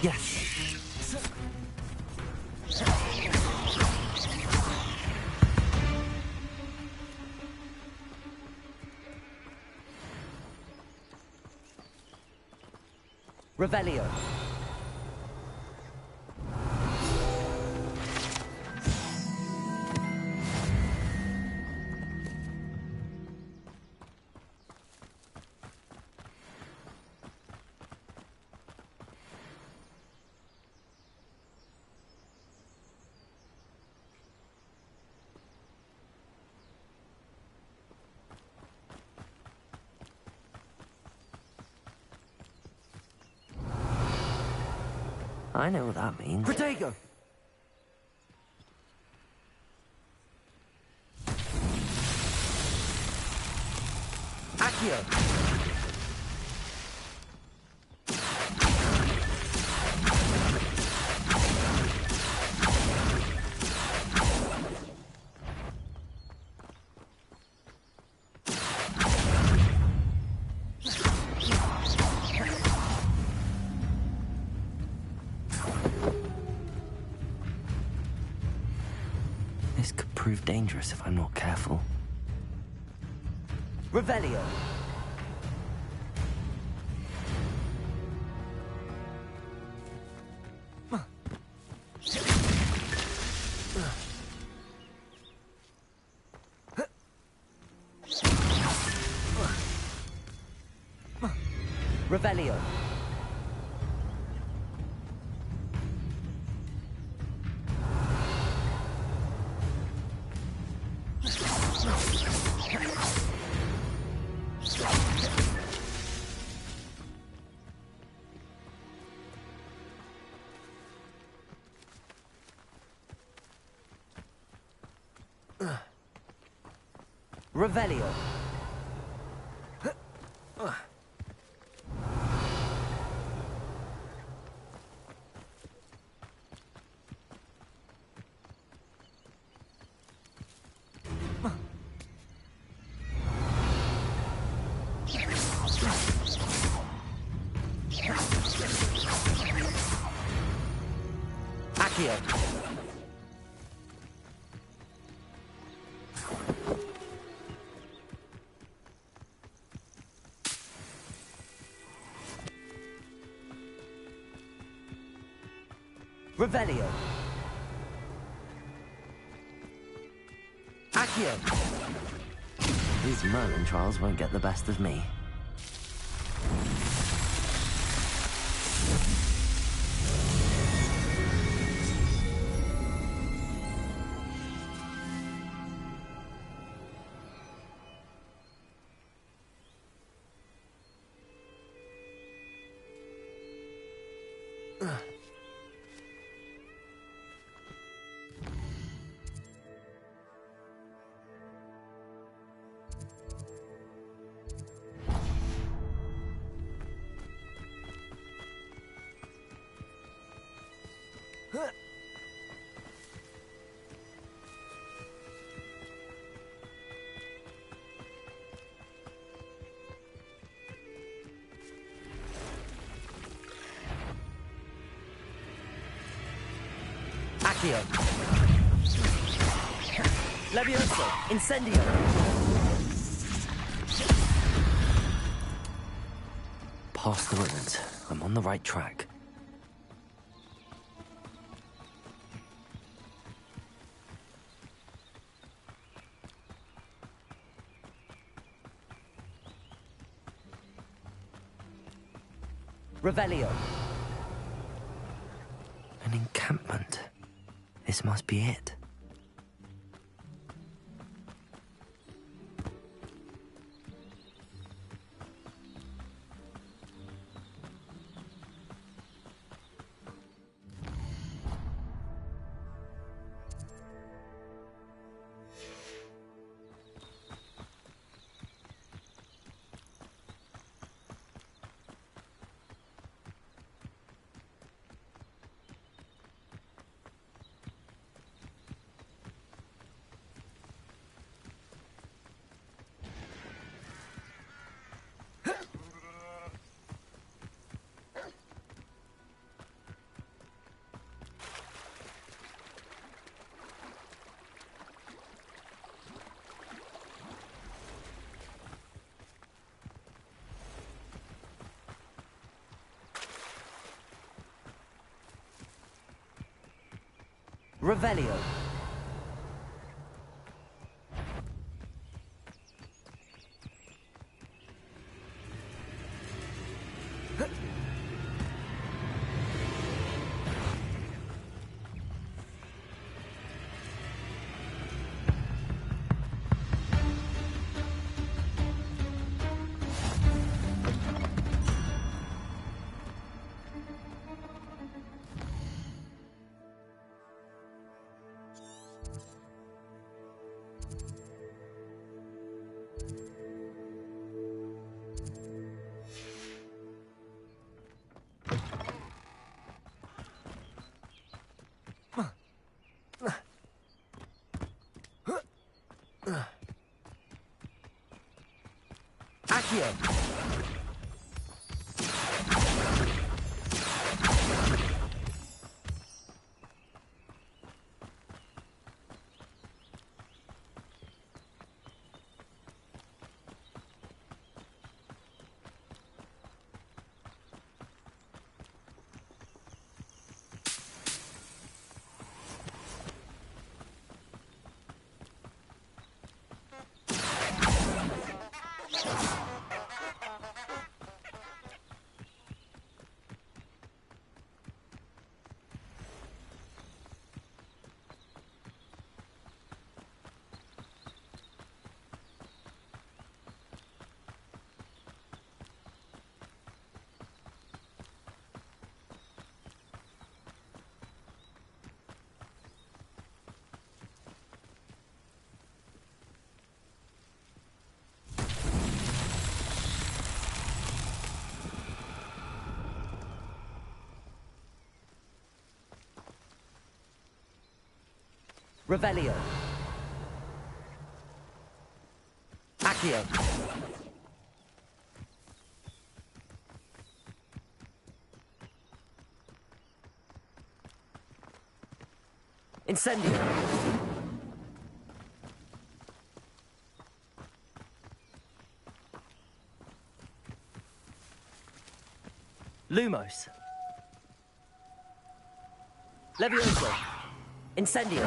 Yes. Revelio. I know what that means. Protego! Accio! This could prove dangerous if I'm not careful. Revelio. Revelio. Revelio. Accio. Revelio. Accio. These Merlin trials won't get the best of me. Accio. Levioso. Incendio. Past the ruins. I'm on the right track. Revelio. An encampment. This must be it. Revelio. Accio. Revelio. Accio. Incendio. Lumos. Levioso. Incendio.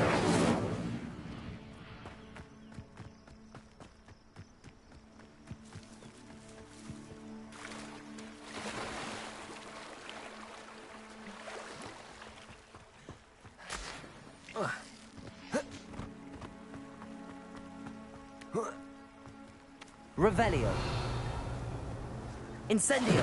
Revelio. Incendio.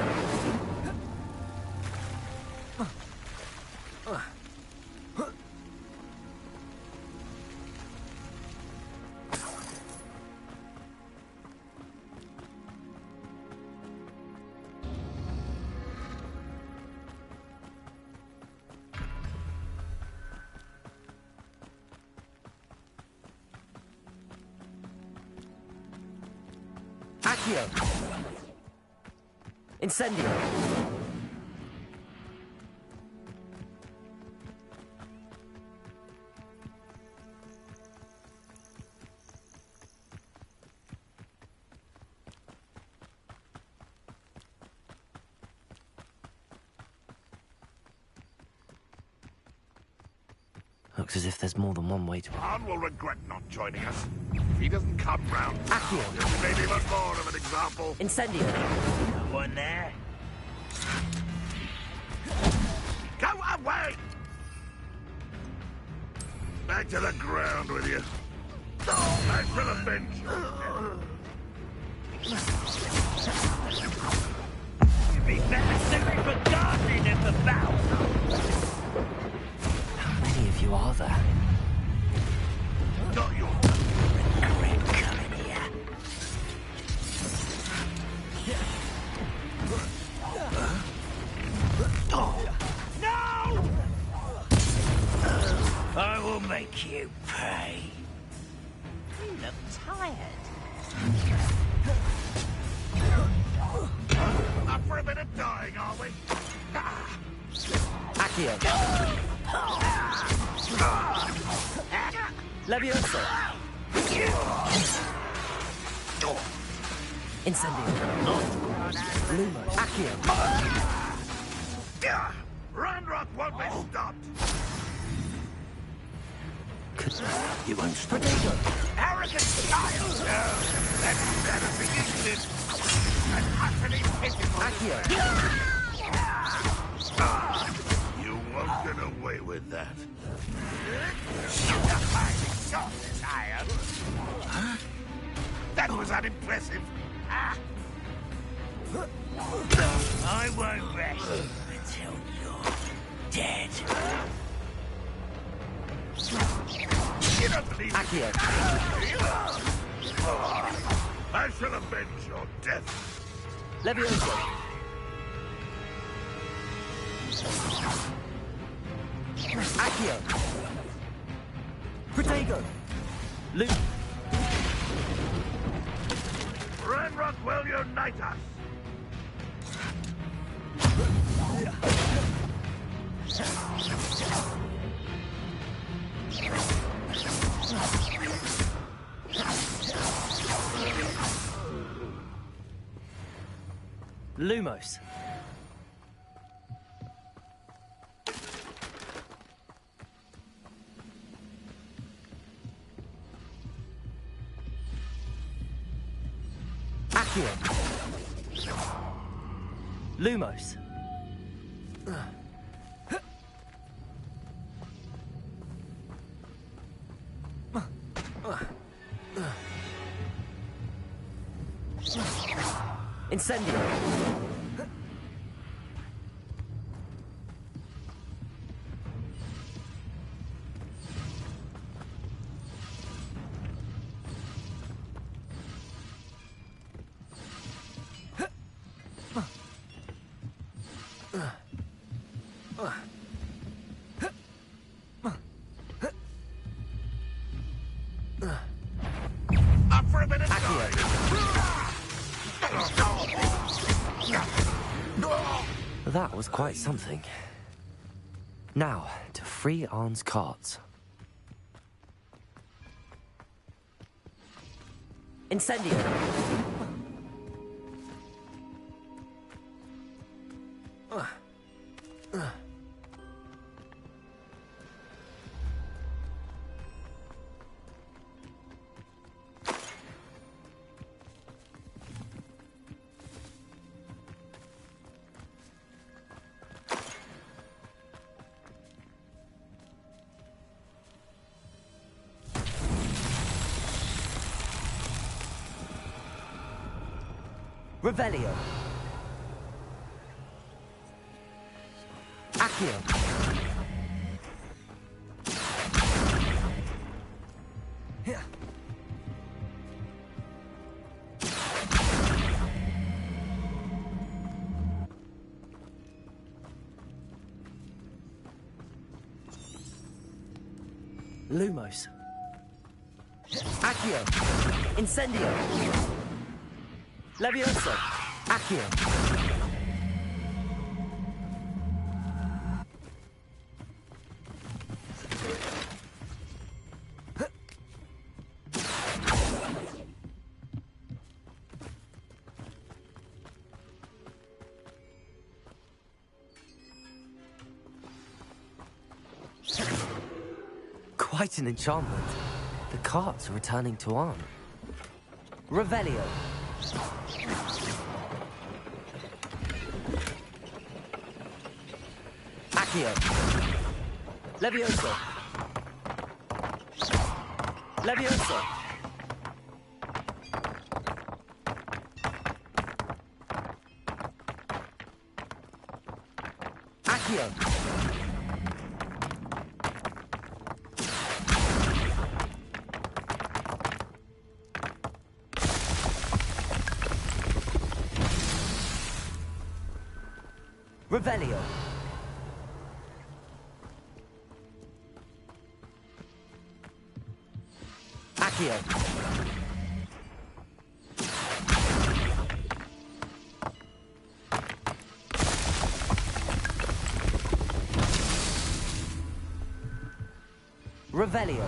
Accio. Incendio. Looks as if there's more than one way to... Han will regret not joining us. If he doesn't come round, Accio. this may be much more of an example. Incendio. No one there. Go away! Back to the ground with you. Oh, back for the bench. You'd be better suited for gardening than for battle. How many of you are there? Not your Regret coming here. No! I will make you pay. You look tired. Up for a bit of dying, are we? Accio. Levioso. Incendio. Lumos. Accio. Ranrock won't be stopped. You won't stop. Protego. Arrogant child! No, that's never beginning. An utterly pitiful. Accio. You won't get away with that. Huh? That was unimpressive. I won't rest until you're dead. You don't believe Accio. I shall avenge your death. Levioso. Accio. Protego. Loop. Ranrock will unite us. Lumos. Accio. Lumos. Incendio. Up for a minute. That was quite something. Now, to free Arn's carts. Incendio. Revelio. Accio. Lumos. Accio. Incendio. Levioso. Accio. Quite an enchantment. The carts are returning to Arn. Revelio. Accio. Levioso. Levioso. Accio. Revelio. Accio. Revelio.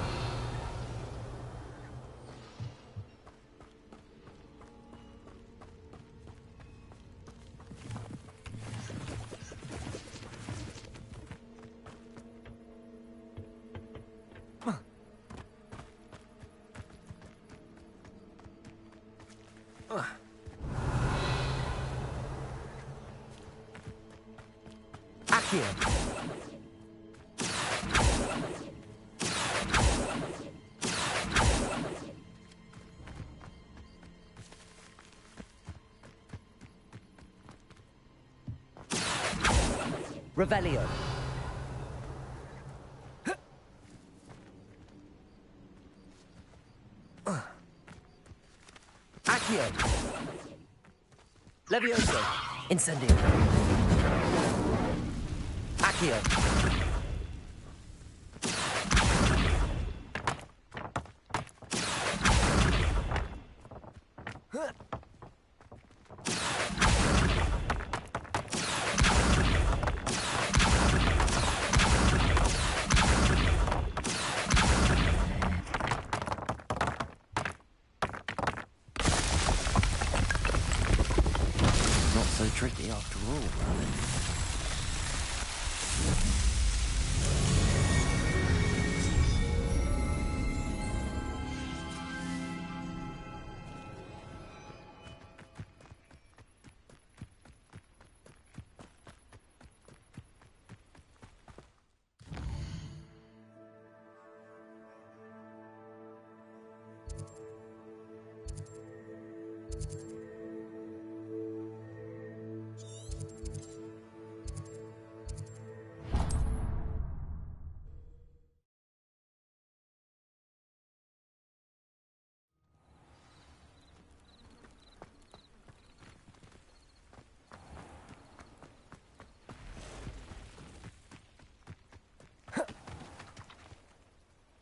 Accio. Revelio. Accio. Levioso. Incendio. Accio. Not so tricky after all, are they?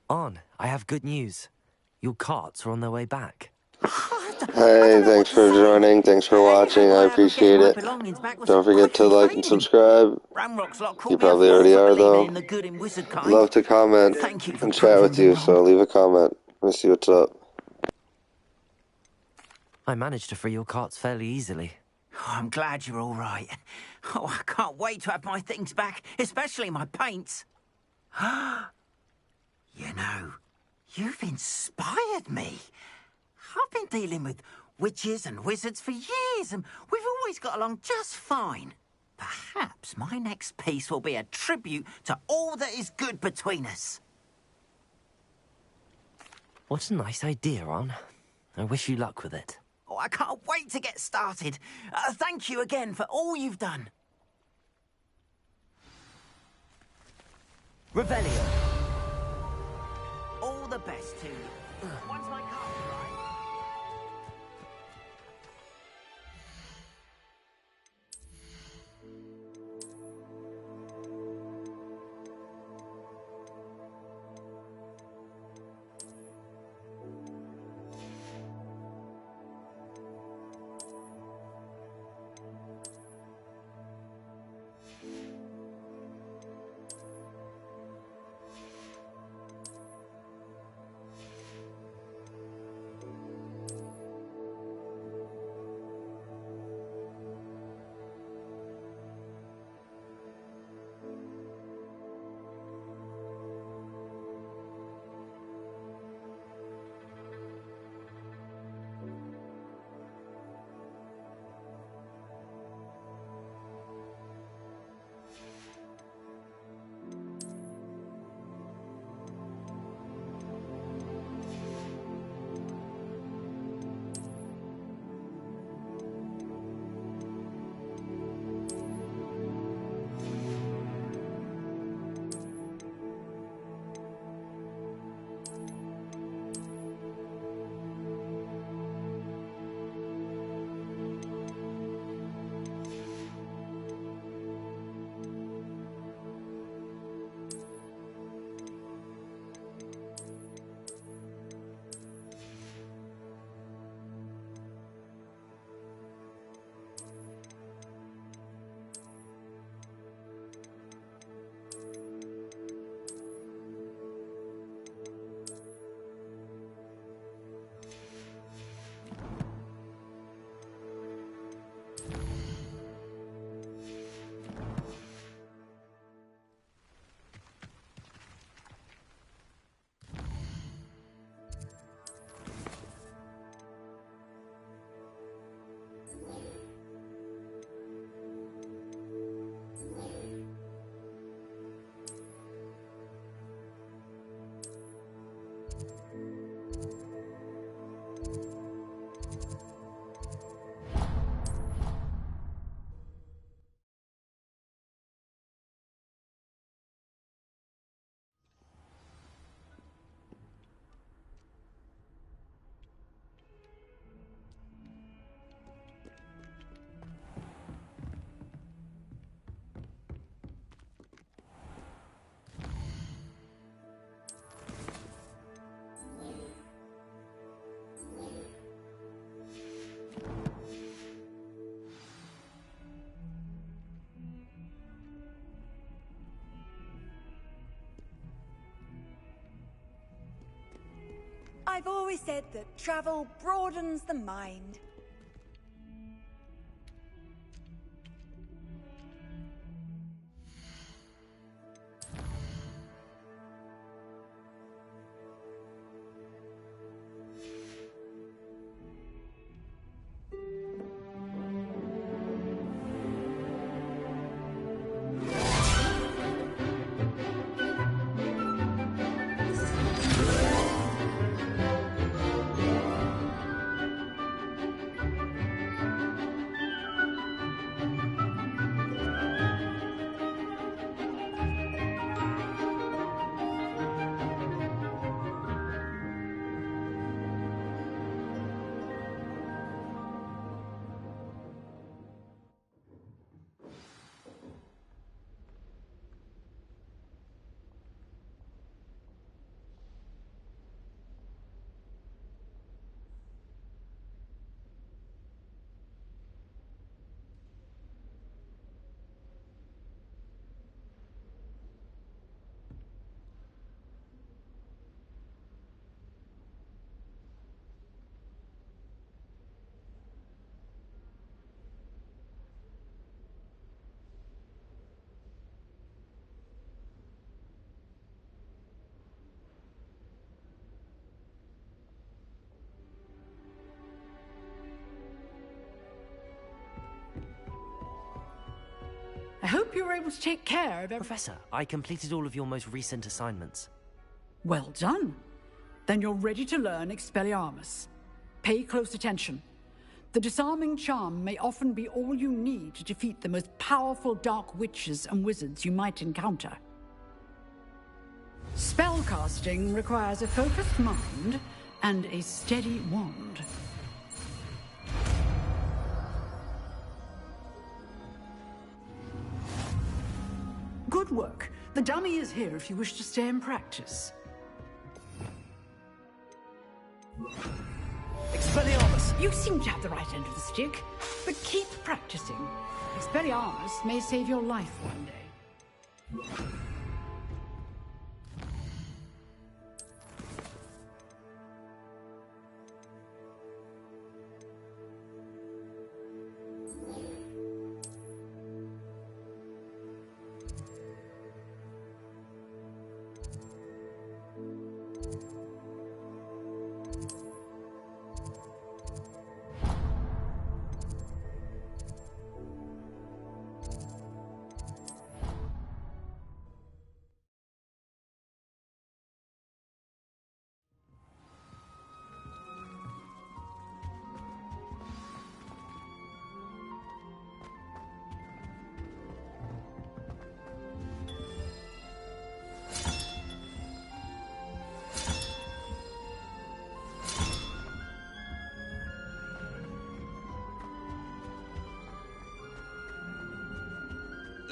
On, I have good news. Your carts are on their way back. Hey, thanks for joining. Thanks for watching. I appreciate it. Don't forget to like and subscribe. You probably already are, though. Love to comment and chat with you, so leave a comment. Let me see what's up. I managed to free your carts fairly easily. Oh, I'm glad you're all right. Oh, I can't wait to have my things back, especially my paints. You know, you've inspired me. I've been dealing with witches and wizards for years, and we've always got along just fine. Perhaps my next piece will be a tribute to all that is good between us. What a nice idea, On. I wish you luck with it. Oh, I can't wait to get started. Thank you again for all you've done. Revelio. All the best to you. Once my cards arrive... I've always said that travel broadens the mind. I hope you were able to take care of everything. Professor, I completed all of your most recent assignments. Well done. Then you're ready to learn Expelliarmus. Pay close attention. The disarming charm may often be all you need to defeat the most powerful dark witches and wizards you might encounter. Spellcasting requires a focused mind and a steady wand. Good work. The dummy is here if you wish to stay and practice. Expelliarmus! You seem to have the right end of the stick, but keep practicing. Expelliarmus may save your life one day.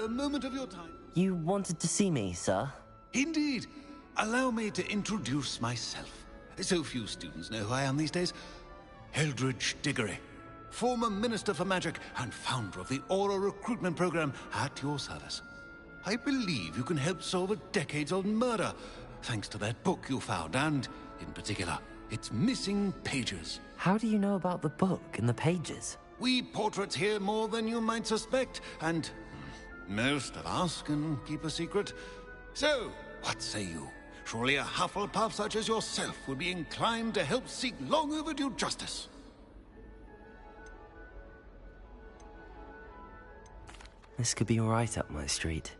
A moment of your time. You wanted to see me, sir? Indeed. Allow me to introduce myself. So few students know who I am these days. Eldridge Diggory, former Minister for Magic and founder of the Aura recruitment program at your service. I believe you can help solve a decades-old murder, thanks to that book you found, and, in particular, its missing pages. How do you know about the book and the pages? We portraits hear more than you might suspect, and most of us can keep a secret. So, what say you? Surely a Hufflepuff such as yourself would be inclined to help seek long overdue justice. This could be right up my street.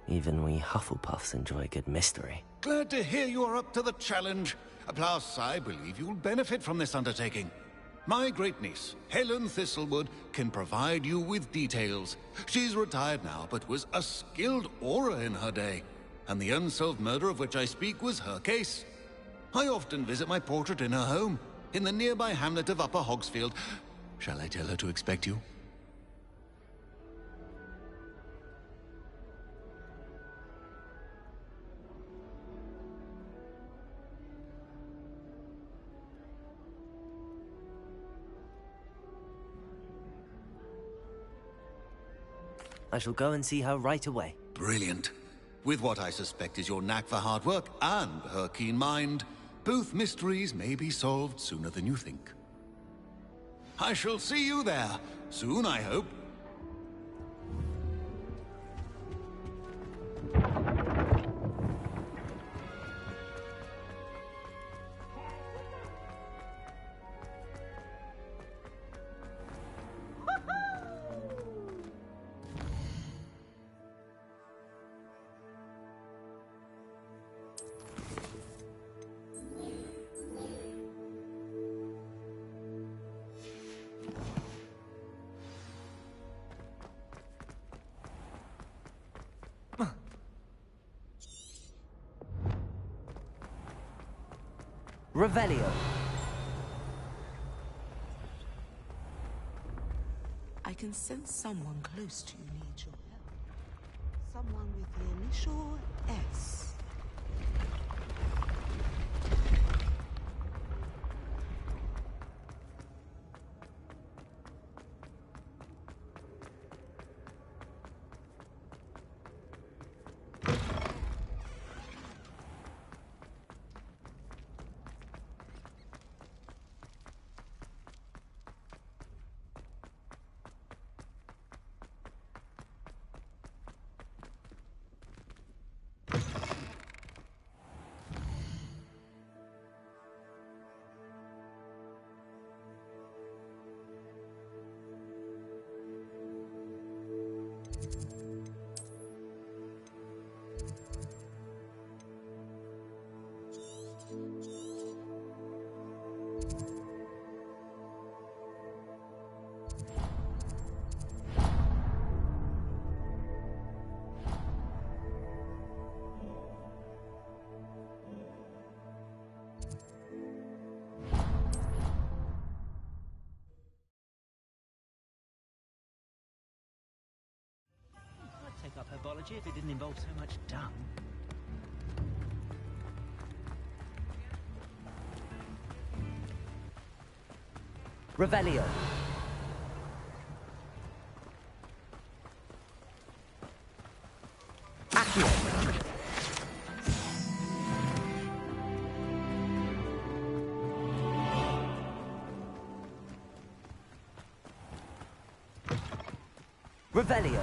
Even we Hufflepuffs enjoy good mystery. Glad to hear you are up to the challenge. Plus, I believe you'll benefit from this undertaking. My great-niece, Helen Thistlewood, can provide you with details. She's retired now, but was a skilled aura in her day. And the unsolved murder of which I speak was her case. I often visit my portrait in her home, in the nearby hamlet of Upper Hogsfield. Shall I tell her to expect you? I shall go and see her right away. Brilliant. With what I suspect is your knack for hard work and her keen mind, Both mysteries may be solved sooner than you think. I shall see you there, soon I hope. Revelio. I can sense someone close to you needs your help. Someone with the initial S. Take up herbology if it didn't involve so much dung. Revelio. Accio. Revelio.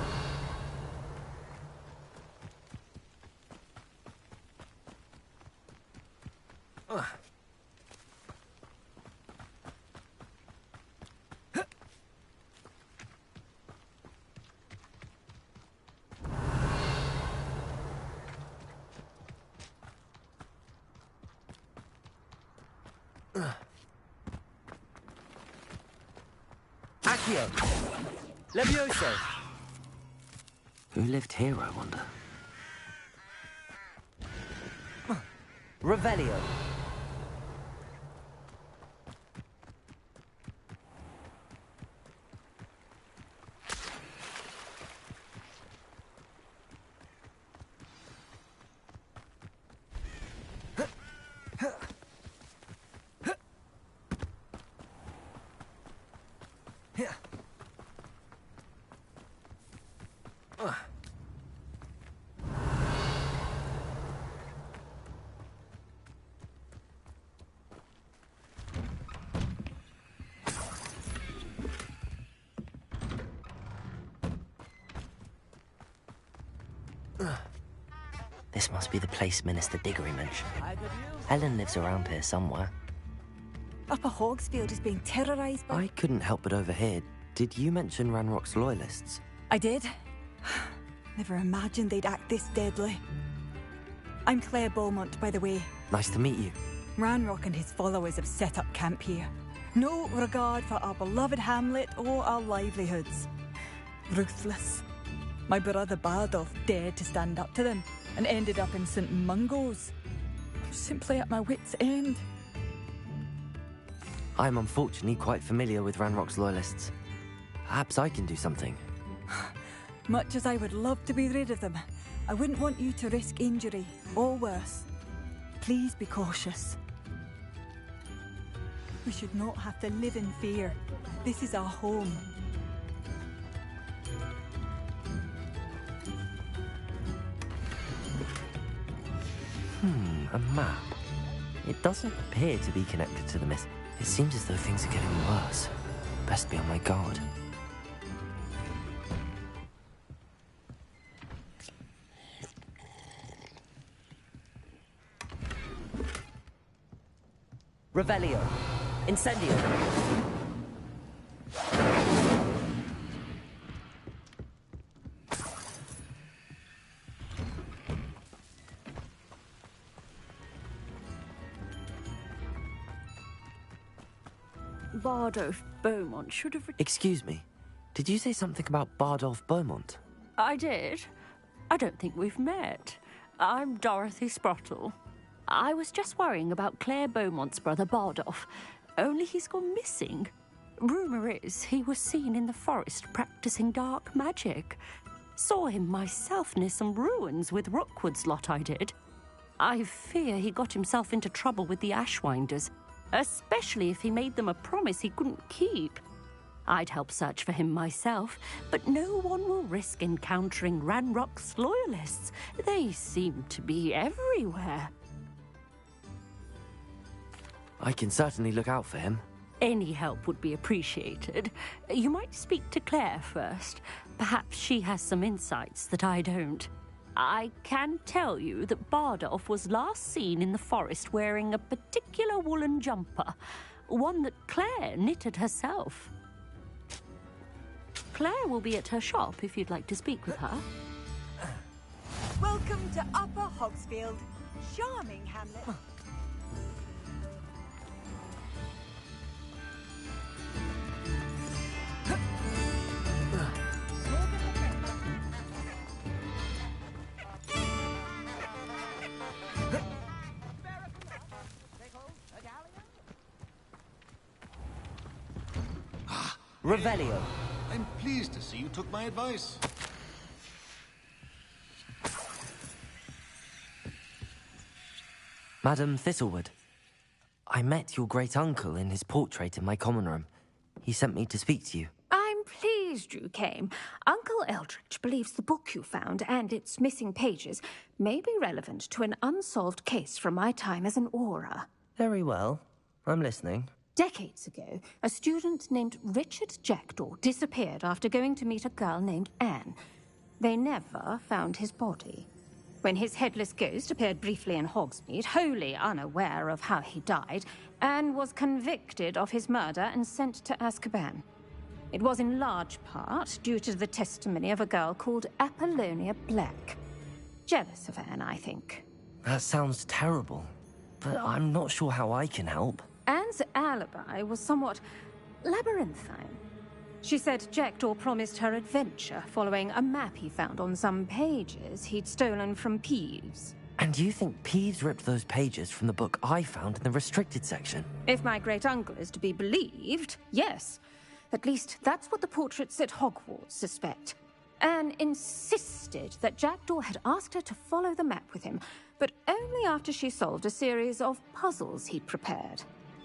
Accio. Levioso. Who lived here, I wonder? Revelio. This must be the place Minister Diggory mentioned. Helen lives around here somewhere. Upper Hogsfield is being terrorised by... I couldn't help but overhear. Did you mention Ranrock's loyalists? I did. Never imagined they'd act this deadly. I'm Claire Beaumont, by the way. Nice to meet you. Ranrock and his followers have set up camp here. No regard for our beloved hamlet or our livelihoods. Ruthless. My brother Bardolph dared to stand up to them and ended up in St. Mungo's. I'm simply at my wit's end. I'm unfortunately quite familiar with Ranrock's loyalists. Perhaps I can do something. Much as I would love to be rid of them, I wouldn't want you to risk injury, or worse. Please be cautious. We should not have to live in fear. This is our home. A map. It doesn't appear to be connected to the myth. It seems as though things are getting worse. Best be on my guard. Revelio. Incendio. Bardolph Beaumont should have... Excuse me. Did you say something about Bardolph Beaumont? I did. I don't think we've met. I'm Dorothy Sprottle. I was just worrying about Claire Beaumont's brother Bardolph. Only he's gone missing. Rumour is he was seen in the forest practicing dark magic. Saw him myself near some ruins with Rookwood's lot I did. I fear he got himself into trouble with the Ashwinders, especially if he made them a promise he couldn't keep. I'd help search for him myself, but no one will risk encountering Ranrock's loyalists. They seem to be everywhere. I can certainly look out for him. Any help would be appreciated. You might speak to Claire first. Perhaps she has some insights that I don't. I can tell you that Bardolph was last seen in the forest wearing a particular woolen jumper, one that Claire knitted herself. Claire will be at her shop if you'd like to speak with her. Welcome to Upper Hogsfield. Charming hamlet. Revelio. I'm pleased to see you took my advice. Madam Thistlewood, I met your great-uncle in his portrait in my common room. He sent me to speak to you. I'm pleased you came. Uncle Eldridge believes the book you found and its missing pages may be relevant to an unsolved case from my time as an aura. Very well. I'm listening. Decades ago, a student named Richard Jackdaw disappeared after going to meet a girl named Anne. They never found his body. When his headless ghost appeared briefly in Hogsmeade, wholly unaware of how he died, Anne was convicted of his murder and sent to Azkaban. It was in large part due to the testimony of a girl called Apollonia Black. Jealous of Anne, I think. That sounds terrible, but I'm not sure how I can help. Anne's alibi was somewhat labyrinthine. She said Jackdaw promised her adventure following a map he found on some pages he'd stolen from Peeves. And you think Peeves ripped those pages from the book I found in the restricted section? If my great-uncle is to be believed, yes. At least that's what the portraits at Hogwarts suspect. Anne insisted that Jackdaw had asked her to follow the map with him, but only after she solved a series of puzzles he'd prepared.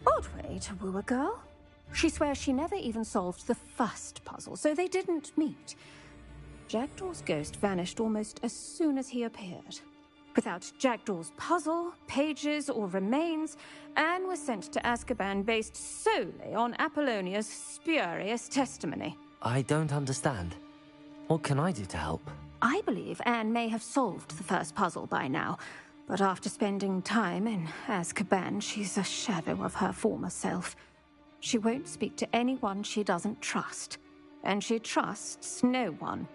Odd way to woo a girl. She swears she never even solved the first puzzle, so they didn't meet. Jackdaw's ghost vanished almost as soon as he appeared. Without Jackdaw's puzzle, pages, or remains, Anne was sent to Azkaban based solely on Apollonia's spurious testimony. I don't understand. What can I do to help? I believe Anne may have solved the first puzzle by now, but after spending time in Azkaban, she's a shadow of her former self. She won't speak to anyone she doesn't trust, and she trusts no one.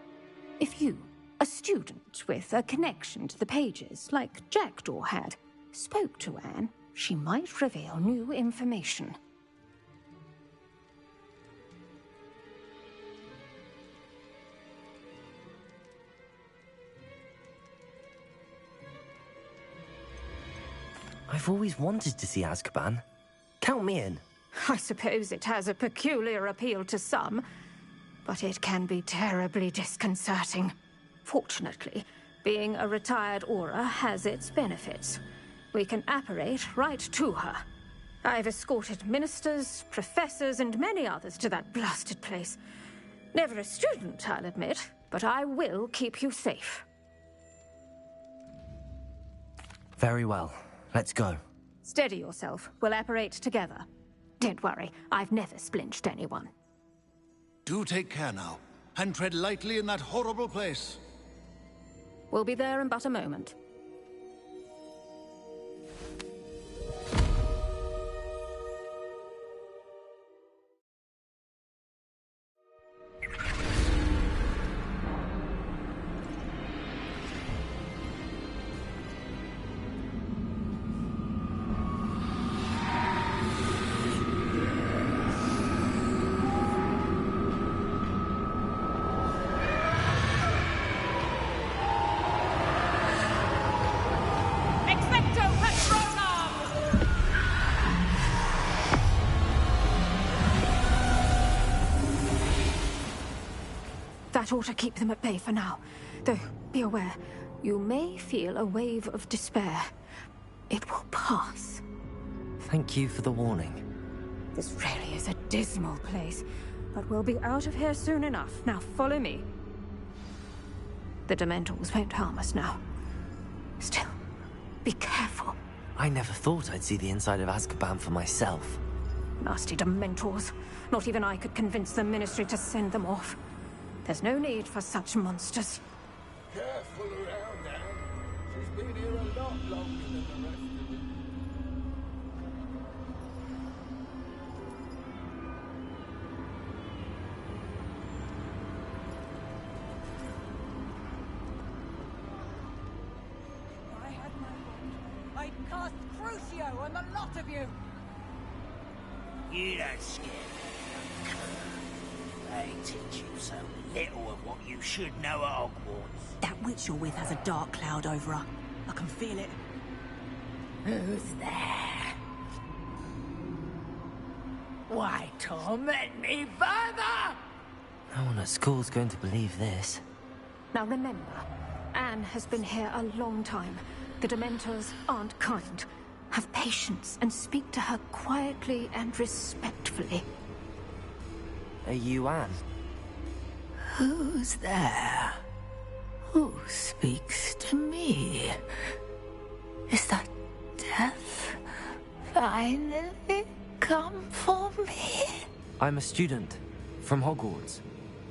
If you, a student with a connection to the pages, like Jackdaw had, spoke to Anne, she might reveal new information. I've always wanted to see Azkaban. Count me in. I suppose it has a peculiar appeal to some, but it can be terribly disconcerting. Fortunately, being a retired Aura has its benefits. We can apparate right to her. I've escorted ministers, professors, and many others to that blasted place. Never a student, I'll admit, but I will keep you safe. Very well. Let's go. Steady yourself. We'll apparate together. Don't worry, I've never splinched anyone. Do take care now, and tread lightly in that horrible place. We'll be there in but a moment. That ought to keep them at bay for now. Though, be aware, you may feel a wave of despair. It will pass. Thank you for the warning. This really is a dismal place, but we'll be out of here soon enough. Now follow me. The Dementors won't harm us now. Still, be careful. I never thought I'd see the inside of Azkaban for myself. Nasty Dementors. Not even I could convince the Ministry to send them off. There's no need for such monsters. Careful around, Anne. She's been here a lot longer than the rest of them. If I had my wand, I'd cast Crucio on the lot of you! You don't scare me. They teach you so little of what you should know at Hogwarts. That witch you're with has a dark cloud over her. I can feel it. Who's there? Why torment me further? No one at school's going to believe this. Now remember, Anne has been here a long time. The Dementors aren't kind. Have patience and speak to her quietly and respectfully. Are you Anne? Who's there? Who speaks to me? Is that death finally come for me? I'm a student from Hogwarts.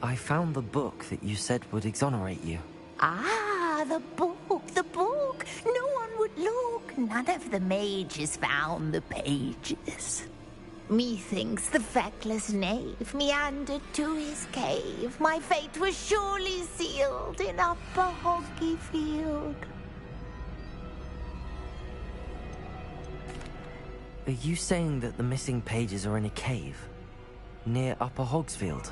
I found the book that you said would exonerate you. Ah, the book, the book. No one would look. None of the mages found the pages. Methinks the feckless knave meandered to his cave. My fate was surely sealed in Upper Hoggy Field. Are you saying that the missing pages are in a cave? Near Upper Hogsfield?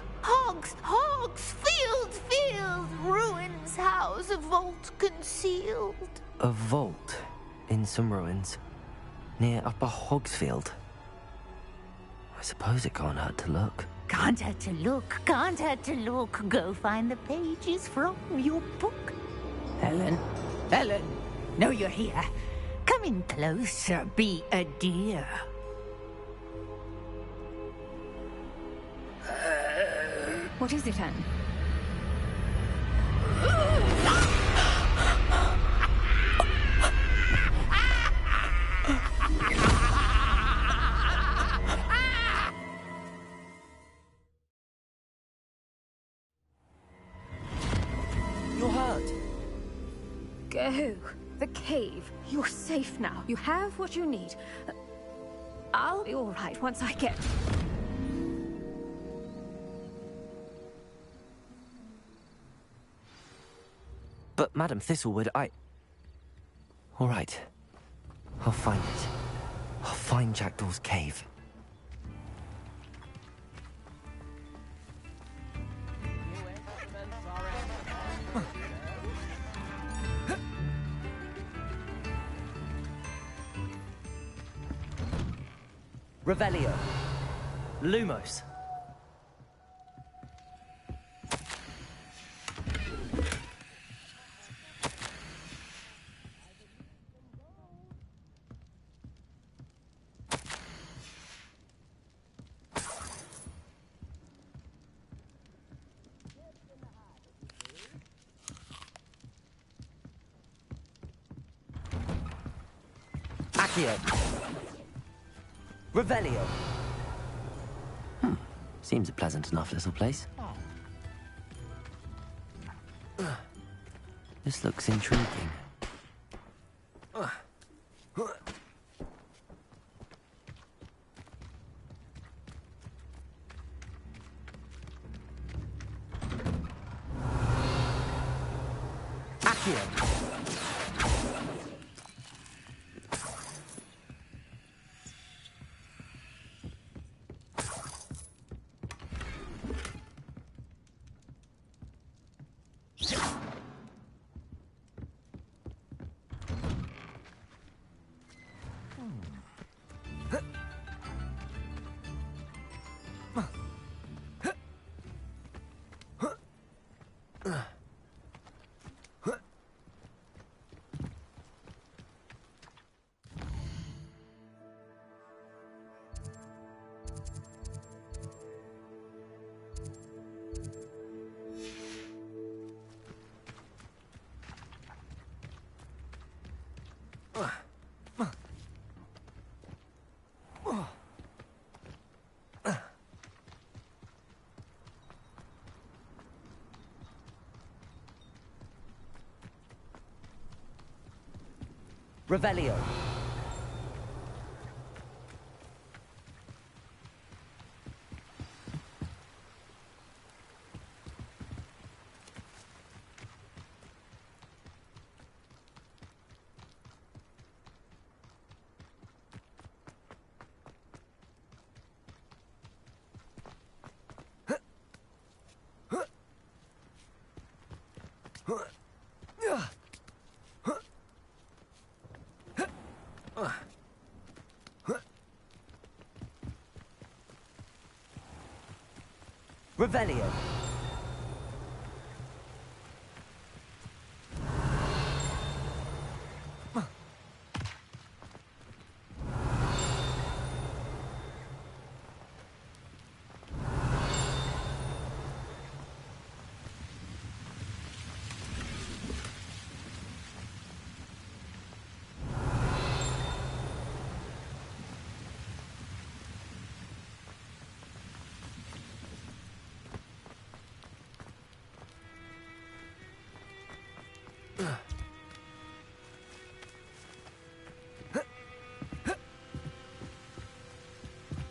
Field, ruins house, a vault concealed. A vault in some ruins? Near Upper Hogsfield? I suppose it can't hurt to look. Can't hurt to look, can't hurt to look. Go find the pages from your book. Helen, know you're here. Come in closer, be a dear. What is it, Anne? You're hurt. Go. The cave. You're safe now. You have what you need. I'll be all right once I get... But Madam Thistlewood, all right. I'll find it. I'll find Jackdaw's cave. Revelio. Lumos. Accio. Revelio. Seems a pleasant enough little place. This looks intriguing. Revelio. Revelio.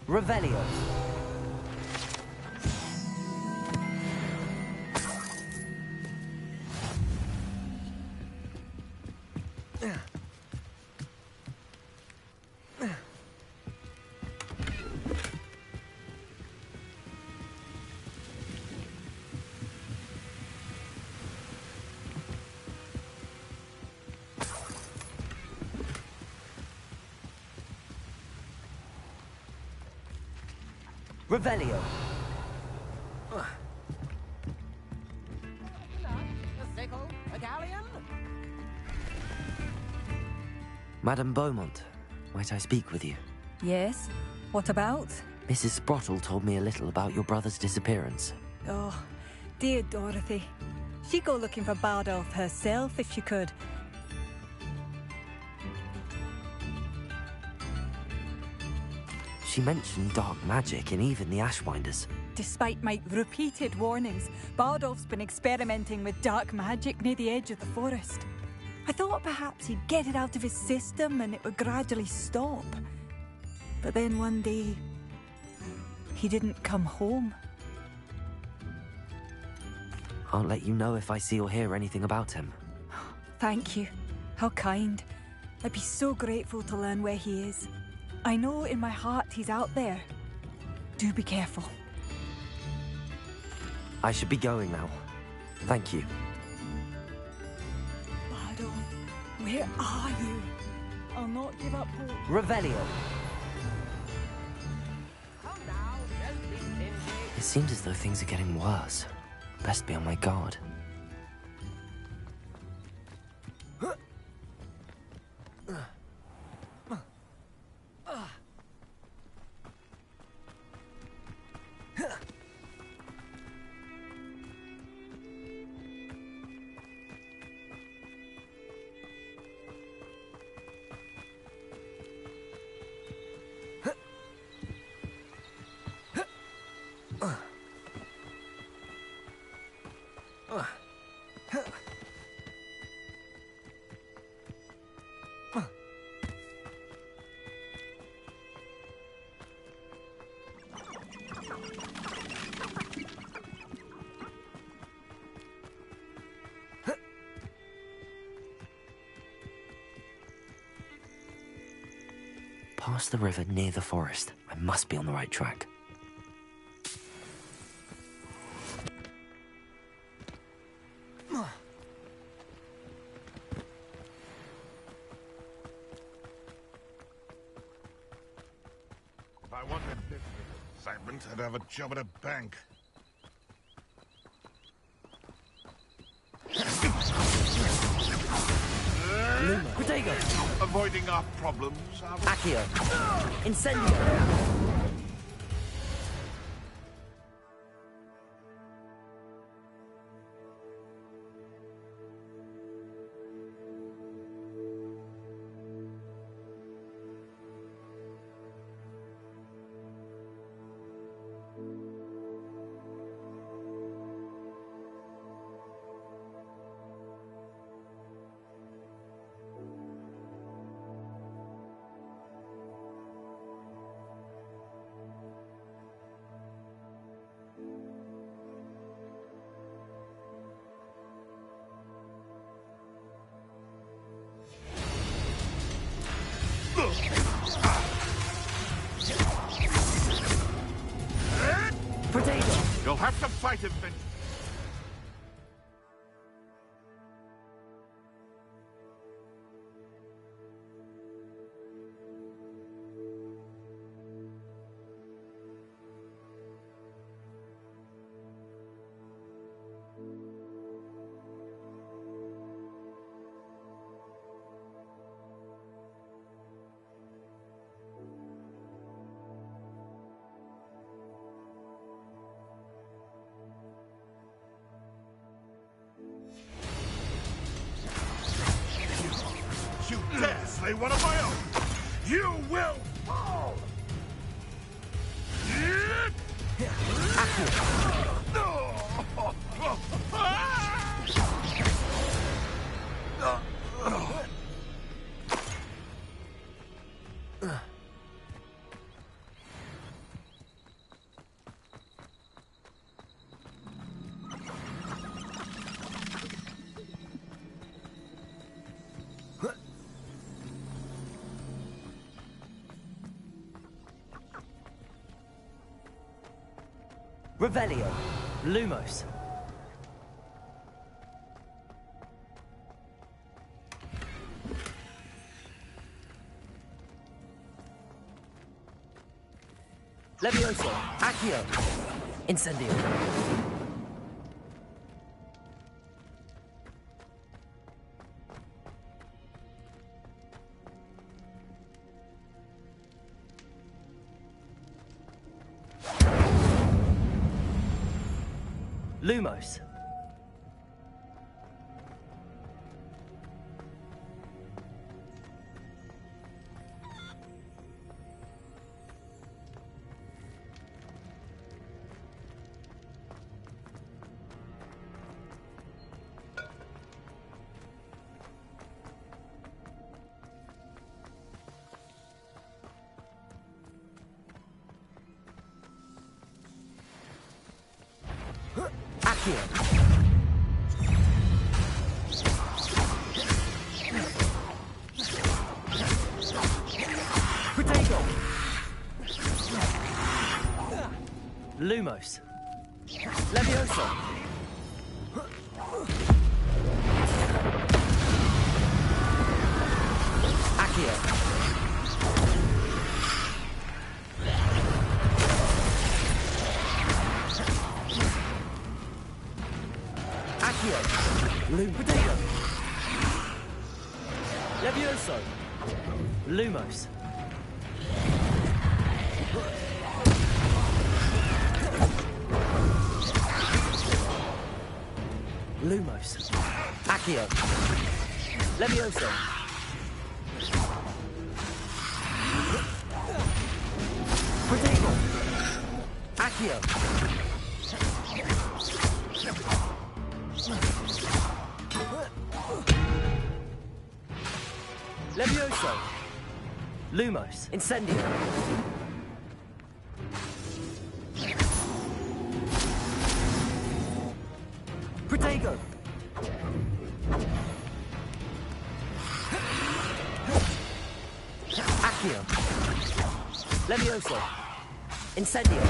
Revelio. Revelio. Madame Beaumont, might I speak with you? Yes? What about? Mrs. Sprottle told me a little about your brother's disappearance. Oh, dear Dorothy. She'd go looking for Bardolph herself if she could. She mentioned dark magic and even the Ashwinders. Despite my repeated warnings, Bardolph's been experimenting with dark magic near the edge of the forest. I thought perhaps he'd get it out of his system and it would gradually stop. But then one day, he didn't come home. I'll let you know if I see or hear anything about him. Thank you. How kind. I'd be so grateful to learn where he is. I know in my heart he's out there. Do be careful. I should be going now. Thank you. Bardolph, where are you? I'll not give up hope. Revelio. It seems as though things are getting worse. Best be on my guard. Past the river near the forest. I must be on the right track. If I wanted this excitement, I'd have a job at a bank. Protego! Avoiding our problems, are we? Accio! Incendio! You'll have to fight him, Benjamin. You dare slay one of my own! You will fall! Revelio. Lumos. Levioso. Accio. Incendio. Lumos. Accio. Protego. Lumos. Levioso. Accio. Potato. Levioso. Lumos. Lumos. Accio. Levioso. Potato. Accio. Levioso. Lumos. Incendio. Protego. Accio. Levioso! Incendio!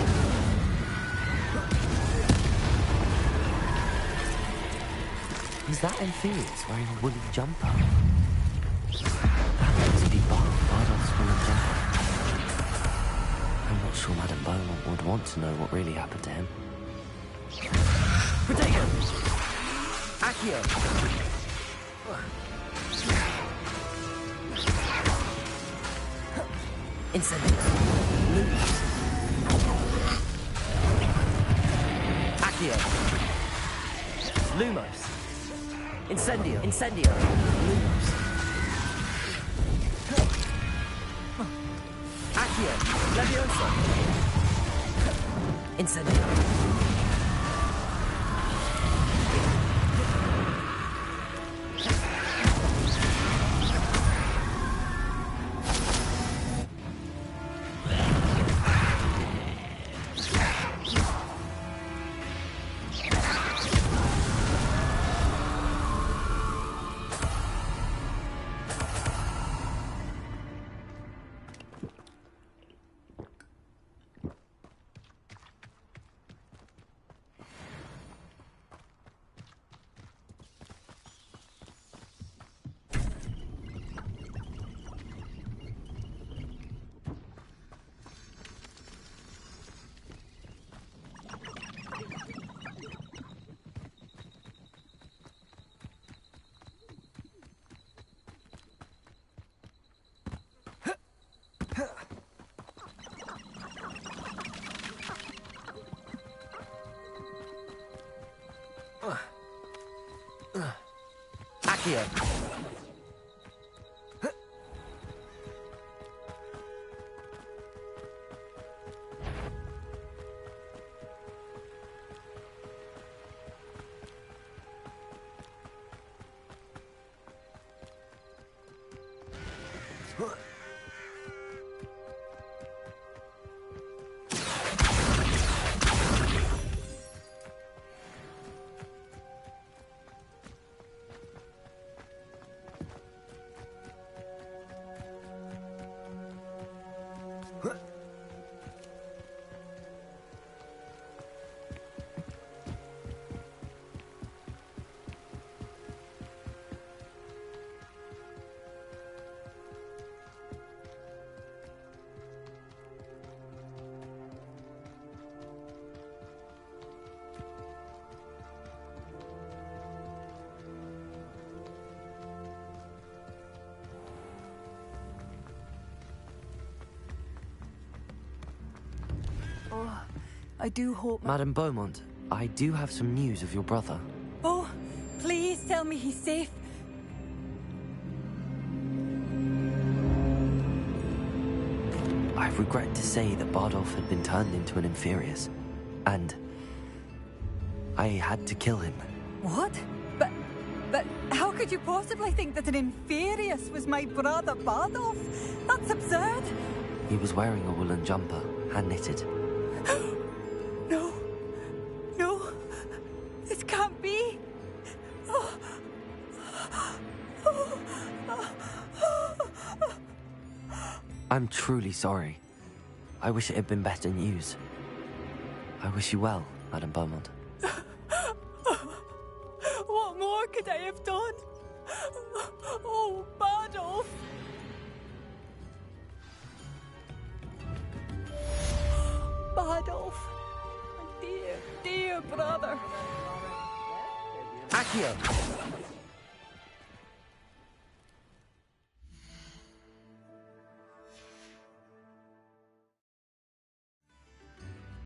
Is that Inferius wearing a woolly jumper? That looks to be Bardolph's woolen jumper. I'm not sure Madame Beaumont would want to know what really happened to him. Protego! Accio! Incendio! Lumos! Accio! Lumos! Incendio! Incendio! Lumos! Accio! Levioso! Incendio! Accio! Oh, I do hope... Madame Beaumont, I do have some news of your brother. Oh, please tell me he's safe. I regret to say that Bardolph had been turned into an Inferius, and I had to kill him. What? But how could you possibly think that an Inferius was my brother Bardolph? That's absurd. He was wearing a woolen jumper, hand-knitted. No, this can't be. I'm truly sorry. I wish it had been better news. I wish you well, Madame Beaumont. What more could I have done? Oh, Bardolph! Bardolph, my dear, dear brother. Accio!